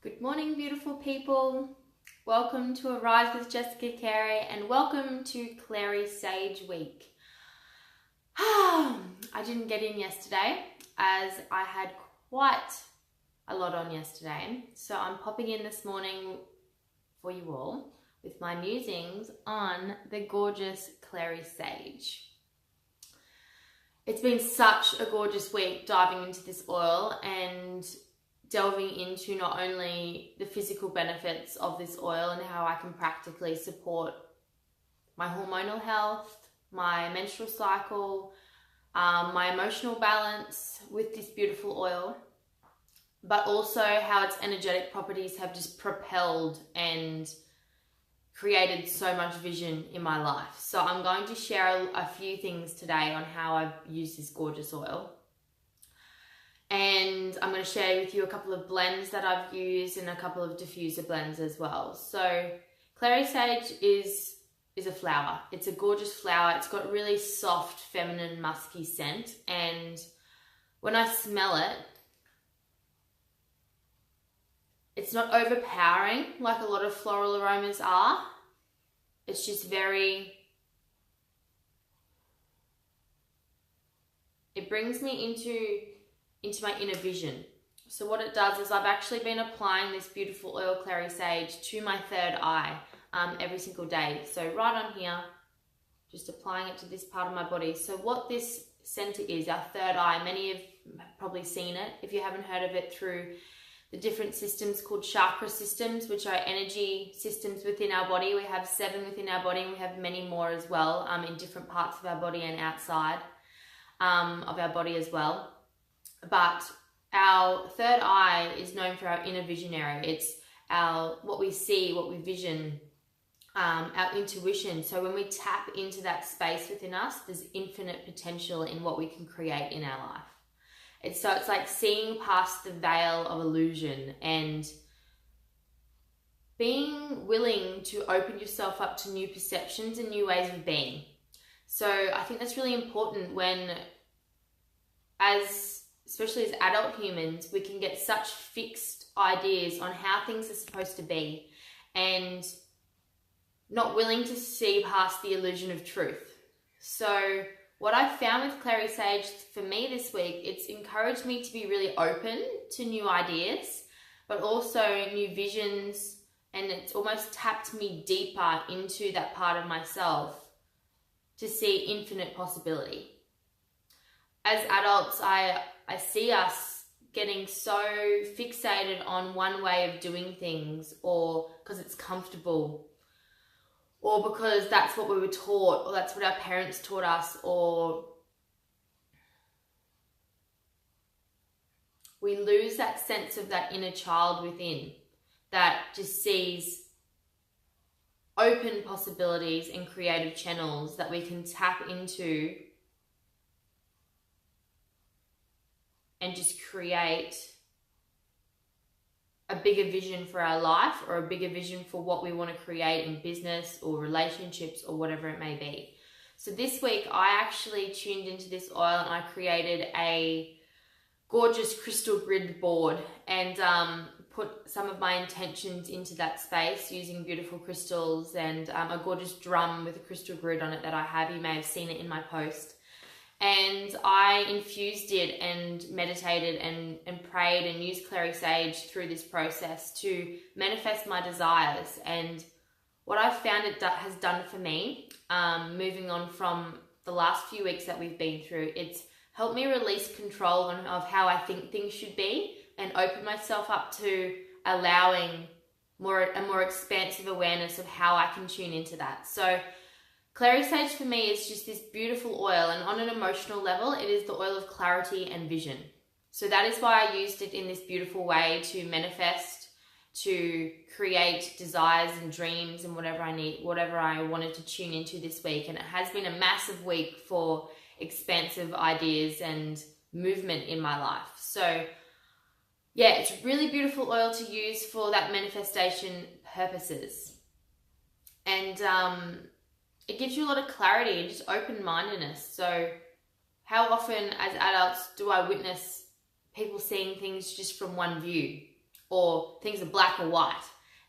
Good morning, beautiful people. Welcome to Arise with Jessica Carey and welcome to Clary Sage Week. I didn't get in yesterday as I had quite a lot on yesterday. So I'm popping in this morning for you all with my musings on the gorgeous Clary Sage. It's been such a gorgeous week diving into this oil and delving into not only the physical benefits of this oil and how I can practically support my hormonal health, my menstrual cycle, my emotional balance with this beautiful oil, but also how its energetic properties have just propelled and created so much vision in my life. So I'm going to share a few things today on how I've used this gorgeous oil. And I'm going to share with you a couple of blends that I've used and a couple of diffuser blends as well. So Clary Sage is a flower. It's a gorgeous flower. It's got really soft, feminine, musky scent. And when I smell it, it's not overpowering like a lot of floral aromas are. It's just it brings me into my inner vision. So what it does is I've actually been applying this beautiful oil Clary Sage to my third eye every single day. So right on here, just applying it to this part of my body. So what this center is, our third eye, many have probably seen it. If you haven't heard of it, through the different systems called chakra systems, which are energy systems within our body. We have 7 within our body and we have many more as well in different parts of our body and outside of our body as well. But our third eye is known for our inner vision area. It's what we see, what we vision, our intuition. So when we tap into that space within us, there's infinite potential in what we can create in our life. It's like seeing past the veil of illusion and being willing to open yourself up to new perceptions and new ways of being. So I think that's really important when, especially as adult humans, we can get such fixed ideas on how things are supposed to be and not willing to see past the illusion of truth. So what I've found with Clary Sage for me this week, it's encouraged me to be really open to new ideas, but also new visions, and it's almost tapped me deeper into that part of myself to see infinite possibility. As adults, I see us getting so fixated on one way of doing things, or because it's comfortable, or because that's what we were taught, or that's what our parents taught us, or we lose that sense of that inner child within that just sees open possibilities and creative channels that we can tap into and just create a bigger vision for our life, or a bigger vision for what we want to create in business or relationships or whatever it may be. So this week I actually tuned into this oil and I created a gorgeous crystal grid board and put some of my intentions into that space using beautiful crystals and a gorgeous drum with a crystal grid on it that I have. You may have seen it in my post. And I infused it and meditated and prayed and used Clary Sage through this process to manifest my desires. And what I've found it has done for me, moving on from the last few weeks that we've been through, it's helped me release control of how I think things should be and open myself up to allowing a more expansive awareness of how I can tune into that. So Clary Sage for me is just this beautiful oil, and on an emotional level, it is the oil of clarity and vision. So that is why I used it in this beautiful way to manifest, to create desires and dreams and whatever I wanted to tune into this week. And it has been a massive week for expansive ideas and movement in my life. So yeah, it's a really beautiful oil to use for that manifestation purposes. And it gives you a lot of clarity and just open-mindedness. So how often as adults do I witness people seeing things just from one view? or things are black or white.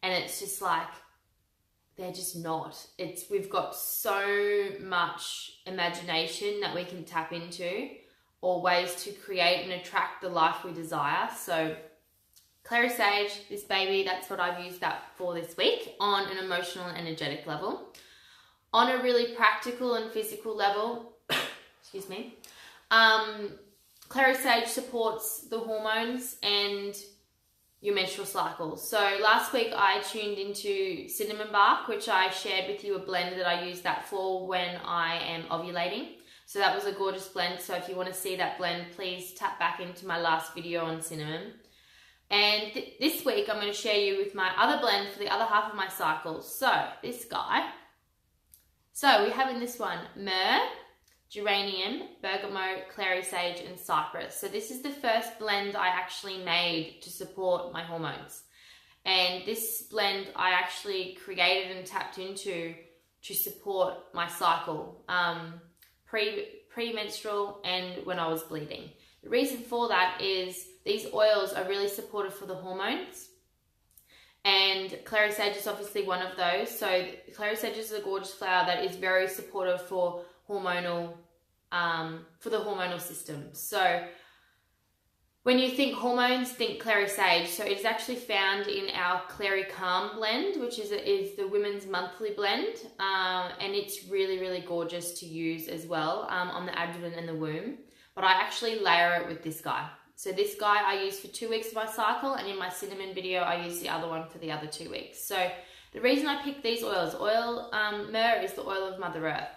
And it's just like, they're just not. We've got so much imagination that we can tap into, or ways to create and attract the life we desire. So Clary Sage, this baby, that's what I've used that for this week on an emotional and energetic level. On a really practical and physical level, excuse me, Clary Sage supports the hormones and your menstrual cycles. So last week I tuned into cinnamon bark, which I shared with you a blend that I use that for when I am ovulating. So that was a gorgeous blend. So if you want to see that blend, please tap back into my last video on cinnamon. And this week I'm going to share you with my other blend for the other half of my cycle. So this guy. So we have in this one myrrh, geranium, bergamot, clary sage, and cypress. So this is the first blend I actually made to support my hormones. And this blend I actually created and tapped into to support my cycle, premenstrual and when I was bleeding. The reason for that is these oils are really supportive for the hormones. And clary sage is obviously one of those. So clary sage is a gorgeous flower that is very supportive for the hormonal system. So when you think hormones, think clary sage. So it's actually found in our Clary Calm blend, which is the women's monthly blend. And it's really, really gorgeous to use as well on the abdomen and the womb. But I actually layer it with this guy. So this guy I use for 2 weeks of my cycle, and in my cinnamon video I use the other one for the other 2 weeks. So the reason I picked these oils, myrrh is the oil of Mother Earth.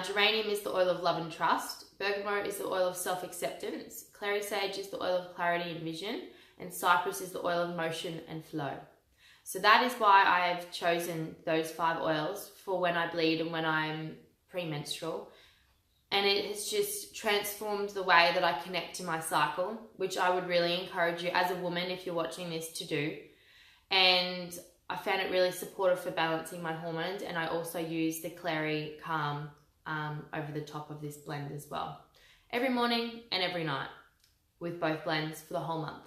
Geranium is the oil of love and trust. Bergamot is the oil of self-acceptance. Clary sage is the oil of clarity and vision. And cypress is the oil of motion and flow. So that is why I've chosen those 5 oils for when I bleed and when I'm premenstrual. And it has just transformed the way that I connect to my cycle, which I would really encourage you as a woman, if you're watching this, to do. And I found it really supportive for balancing my hormones. And I also use the Clary Calm over the top of this blend as well. Every morning and every night with both blends for the whole month.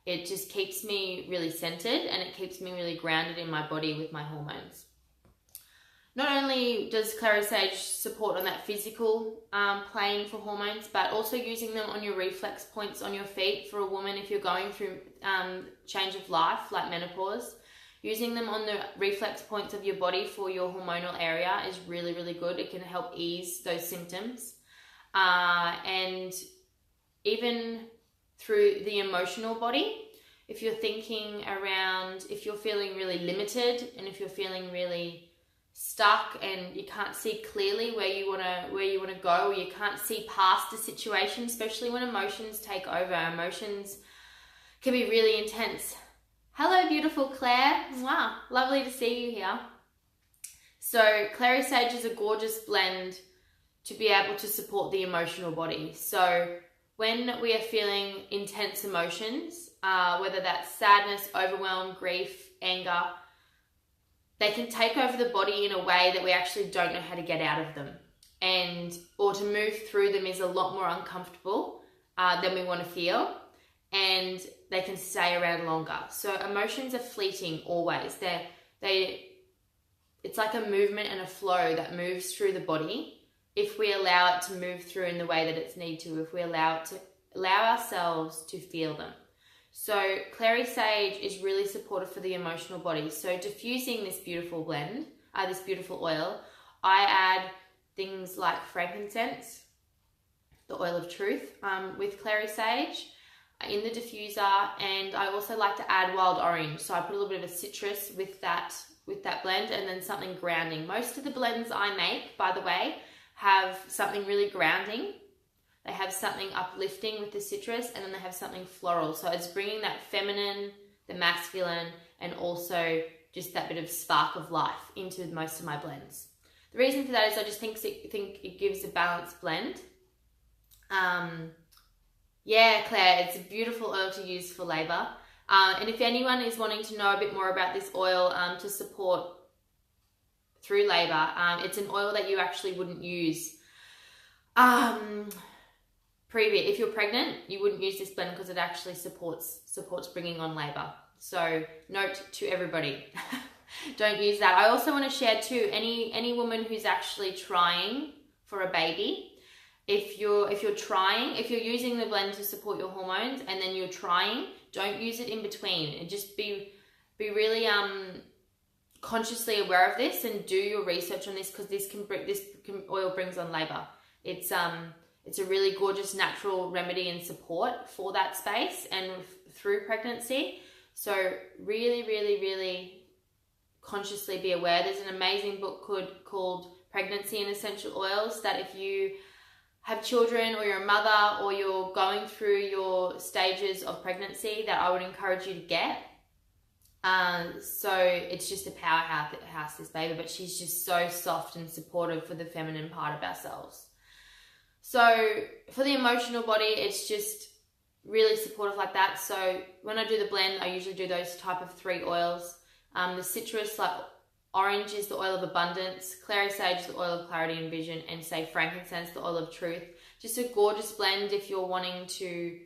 It just keeps me really centered and it keeps me really grounded in my body with my hormones. Not only does clary sage support on that physical plane for hormones, but also using them on your reflex points on your feet for a woman if you're going through change of life like menopause. Using them on the reflex points of your body for your hormonal area is really, really good. It can help ease those symptoms. And even through the emotional body, if you're thinking around, if you're feeling really limited and if you're feeling really stuck and you can't see clearly where you want to go, or you can't see past a situation, especially when emotions take over. Emotions can be really intense. Hello, beautiful Claire. Wow, lovely to see you here. So clary sage is a gorgeous blend to be able to support the emotional body. So when we are feeling intense emotions, whether that's sadness, overwhelm, grief, anger, they can take over the body in a way that we actually don't know how to get out of them. Or to move through them is a lot more uncomfortable than we want to feel. And they can stay around longer. So emotions are fleeting always. It's like a movement and a flow that moves through the body if we allow it to move through in the way that it's need to, if we allow ourselves to feel them. So clary sage is really supportive for the emotional body. So diffusing this beautiful blend, this beautiful oil, I add things like frankincense, the oil of truth, with clary sage in the diffuser. And I also like to add wild orange. So I put a little bit of a citrus with that blend, and then something grounding. Most of the blends I make, by the way, have something really grounding. They have something uplifting with the citrus, and then they have something floral. So it's bringing that feminine, the masculine, and also just that bit of spark of life into most of my blends. The reason for that is I just think it gives a balanced blend. Yeah, Claire, it's a beautiful oil to use for labour. And if anyone is wanting to know a bit more about this oil to support through labour, it's an oil that you actually wouldn't use if you're pregnant, you wouldn't use this blend because it actually supports bringing on labor. So note to everybody, don't use that. I also want to share too, any woman who's actually trying for a baby, if you're using the blend to support your hormones and then you're trying, don't use it in between, and just be really consciously aware of this and do your research on this, because this oil brings on labor. It's a really gorgeous natural remedy and support for that space and through pregnancy. So really, really, really consciously be aware. There's an amazing book called Pregnancy and Essential Oils, that if you have children or you're a mother or you're going through your stages of pregnancy, that I would encourage you to get. So it's just a powerhouse, this baby, but she's just so soft and supportive for the feminine part of ourselves. So for the emotional body, it's just really supportive like that. So when I do the blend, I usually do those type of 3 oils. The citrus, like orange, is the oil of abundance. Clary Sage, the oil of clarity and vision. And say frankincense, the oil of truth. Just a gorgeous blend if you're wanting to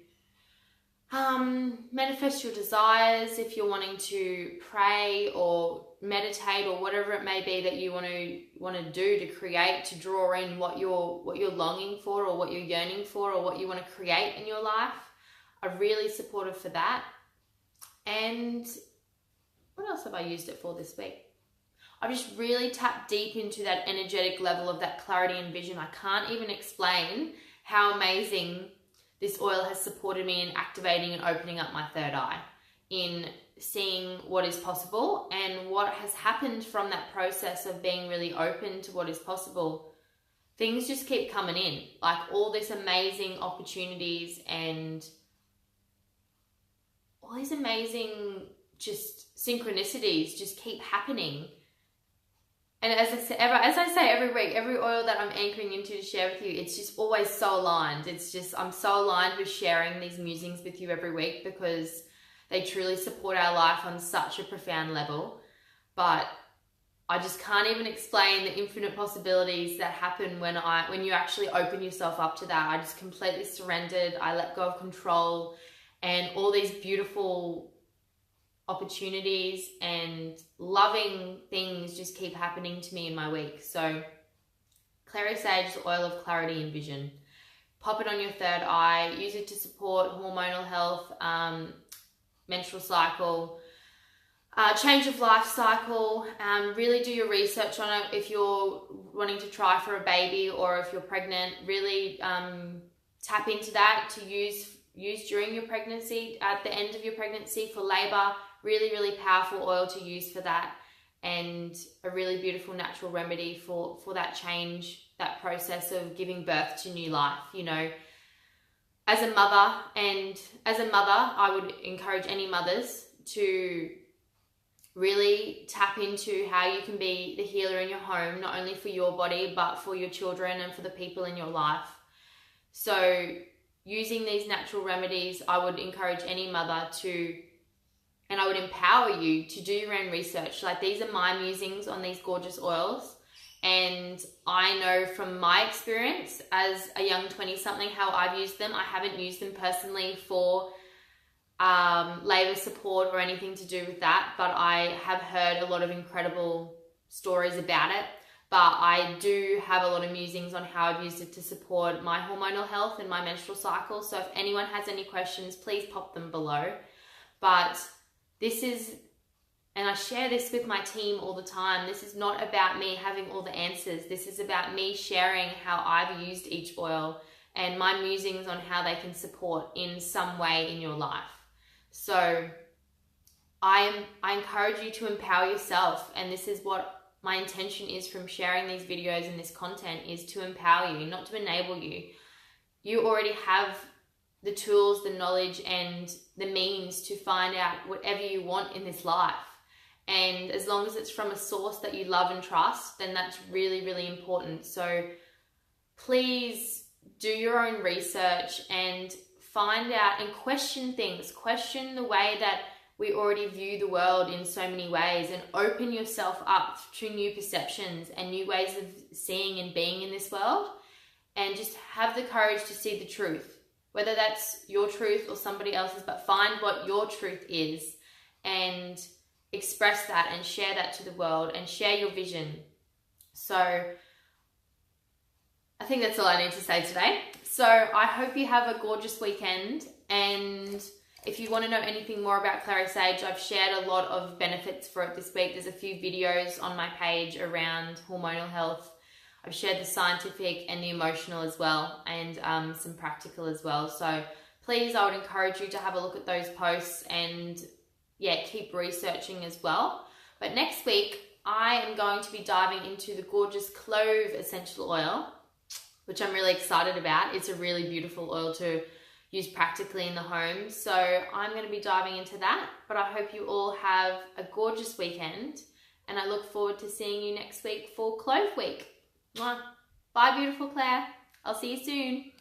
manifest your desires, if you're wanting to pray or meditate or whatever it may be that you want to do to create, to draw in what you're longing for or what you're yearning for or what you want to create in your life. I'm really supportive for that. And what else have I used it for this week? I've just really tapped deep into that energetic level of that clarity and vision. I can't even explain how amazing this oil has supported me in activating and opening up my third eye, in seeing what is possible and what has happened from that process of being really open to what is possible. Things just keep coming in, like all these amazing opportunities and all these amazing just synchronicities just keep happening. And as I say every week, every oil that I'm anchoring into to share with you, it's just always so aligned. It's just, I'm so aligned with sharing these musings with you every week because they truly support our life on such a profound level. But I just can't even explain the infinite possibilities that happen when you actually open yourself up to that. I just completely surrendered. I let go of control, and all these beautiful opportunities and loving things just keep happening to me in my week. So Clary Sage, the oil of clarity and vision. Pop it on your third eye. Use it to support hormonal health, menstrual cycle, change of life cycle. Really do your research on it if you're wanting to try for a baby or if you're pregnant. Really tap into that to use during your pregnancy, at the end of your pregnancy for labor. Really, really powerful oil to use for that, and a really beautiful natural remedy for that change, that process of giving birth to new life. You know, as a mother, I would encourage any mothers to really tap into how you can be the healer in your home, not only for your body, but for your children and for the people in your life. So using these natural remedies, I would encourage any mother to, and I would empower you to do your own research. Like, these are my musings on these gorgeous oils. And I know from my experience as a young 20-something how I've used them. I haven't used them personally for labor support or anything to do with that, but I have heard a lot of incredible stories about it. But I do have a lot of musings on how I've used it to support my hormonal health and my menstrual cycle. So if anyone has any questions, please pop them below. But this is, and I share this with my team all the time, this is not about me having all the answers. This is about me sharing how I've used each oil and my musings on how they can support in some way in your life. So I encourage you to empower yourself, and this is what my intention is from sharing these videos and this content, is to empower you, not to enable you. You already have the tools, the knowledge, and the means to find out whatever you want in this life. And as long as it's from a source that you love and trust, then that's really, really important. So please do your own research and find out and question things. Question the way that we already view the world in so many ways, and open yourself up to new perceptions and new ways of seeing and being in this world, and just have the courage to see the truth. whether that's your truth or somebody else's, but find what your truth is and express that and share that to the world and share your vision. So I think that's all I need to say today. So I hope you have a gorgeous weekend, and if you want to know anything more about Clary Sage, I've shared a lot of benefits for it this week. There's a few videos on my page around hormonal health. I've shared the scientific and the emotional as well, and some practical as well. So please, I would encourage you to have a look at those posts and keep researching as well. But next week, I am going to be diving into the gorgeous clove essential oil, which I'm really excited about. It's a really beautiful oil to use practically in the home. So I'm going to be diving into that. But I hope you all have a gorgeous weekend, and I look forward to seeing you next week for Clove Week. Mwah. Bye, beautiful Claire. I'll see you soon.